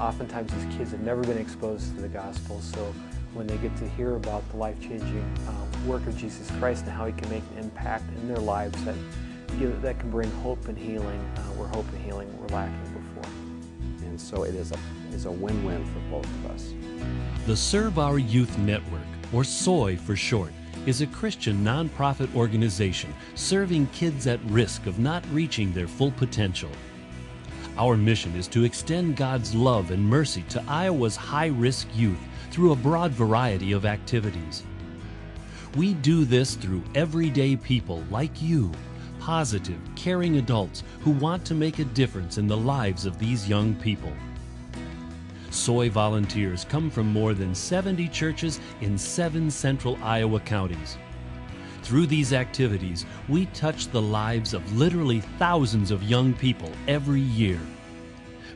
Oftentimes these kids have never been exposed to the gospel, so when they get to hear about the life-changing work of Jesus Christ and how He can make an impact in their lives that can bring hope and healing, where hope and healing were lacking before. And so it is a win-win for both of us. The Serve Our Youth Network, or SOY for short, is a Christian nonprofit organization serving kids at risk of not reaching their full potential. Our mission is to extend God's love and mercy to Iowa's high-risk youth through a broad variety of activities. We do this through everyday people like you, positive, caring adults who want to make a difference in the lives of these young people. SOY volunteers come from more than 70 churches in 7 central Iowa counties. Through these activities, we touch the lives of literally thousands of young people every year.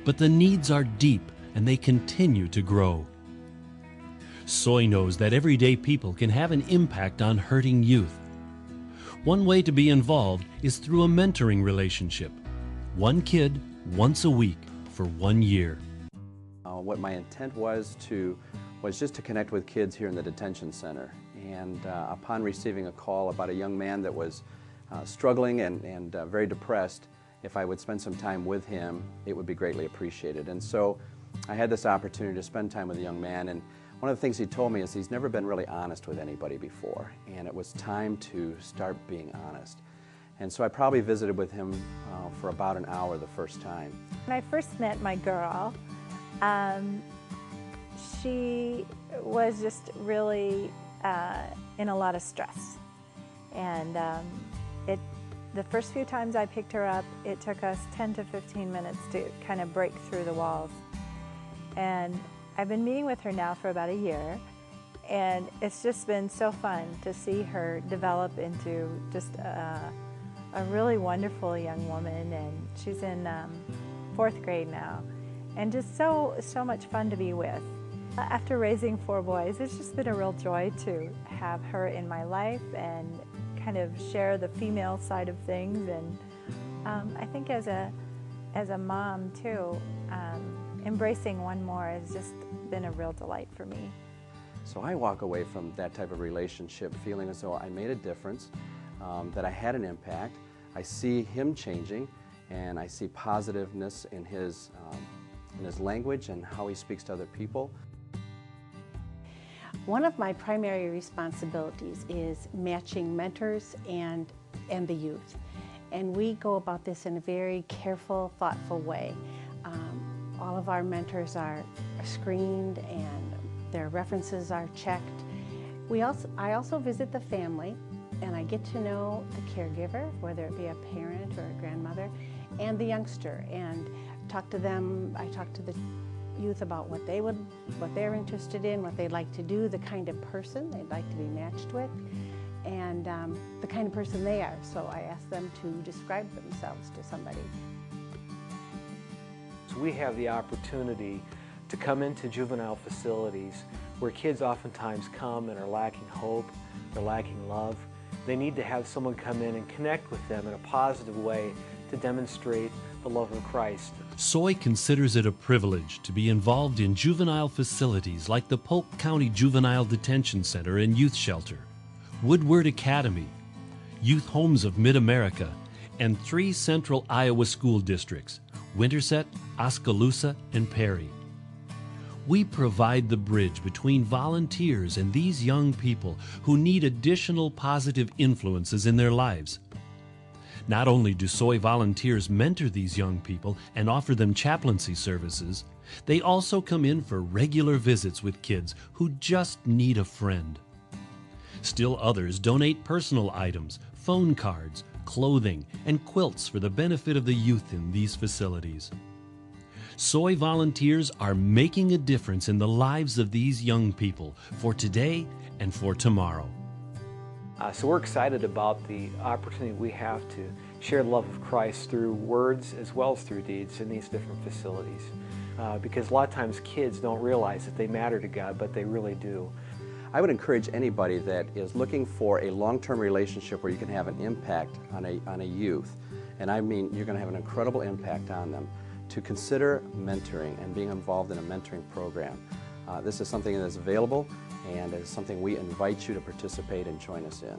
But the needs are deep and they continue to grow. SOY knows that everyday people can have an impact on hurting youth. One way to be involved is through a mentoring relationship. One kid, once a week, for 1 year. What my intent was just to connect with kids here in the detention center. And upon receiving a call about a young man that was struggling and very depressed, if I would spend some time with him, it would be greatly appreciated. And so I had this opportunity to spend time with a young man, and one of the things he told me is he's never been really honest with anybody before, and it was time to start being honest. And so I probably visited with him for about an hour the first time. When I first met my girl, she was just really in a lot of stress. And the first few times I picked her up, it took us 10 to 15 minutes to kind of break through the walls. And I've been meeting with her now for about a year, and it's just been so fun to see her develop into just a really wonderful young woman, and she's in 4th grade now, and just so much fun to be with. After raising 4 boys, it's just been a real joy to have her in my life and kind of share the female side of things. And I think as a mom too, embracing one more has just been a real delight for me. So I walk away from that type of relationship feeling as though I made a difference, that I had an impact. I see him changing, and I see positiveness in his language and how he speaks to other people. One of my primary responsibilities is matching mentors and the youth. And we go about this in a very careful, thoughtful way. All of our mentors are screened and their references are checked. I also visit the family, and I get to know the caregiver, whether it be a parent or a grandmother, and the youngster, and talk to them. I talk to the youth about what they're interested in, what they'd like to do, the kind of person they'd like to be matched with, and the kind of person they are. So I ask them to describe themselves to somebody. So we have the opportunity to come into juvenile facilities where kids oftentimes come and are lacking hope, they're lacking love. They need to have someone come in and connect with them in a positive way to demonstrate the love of Christ. SOY considers it a privilege to be involved in juvenile facilities like the Polk County Juvenile Detention Center and Youth Shelter, Woodward Academy, Youth Homes of Mid-America, and 3 central Iowa school districts, Winterset, Oskaloosa, and Perry. We provide the bridge between volunteers and these young people who need additional positive influences in their lives. Not only do SOY volunteers mentor these young people and offer them chaplaincy services, they also come in for regular visits with kids who just need a friend. Still others donate personal items, phone cards, clothing, and quilts for the benefit of the youth in these facilities. SOY volunteers are making a difference in the lives of these young people for today and for tomorrow. So we're excited about the opportunity we have to share the love of Christ through words as well as through deeds in these different facilities. Because a lot of times kids don't realize that they matter to God, but they really do. I would encourage anybody that is looking for a long-term relationship where you can have an impact on a youth, and I mean you're going to have an incredible impact on them, to consider mentoring and being involved in a mentoring program. This is something that is available, and it is something we invite you to participate and join us in.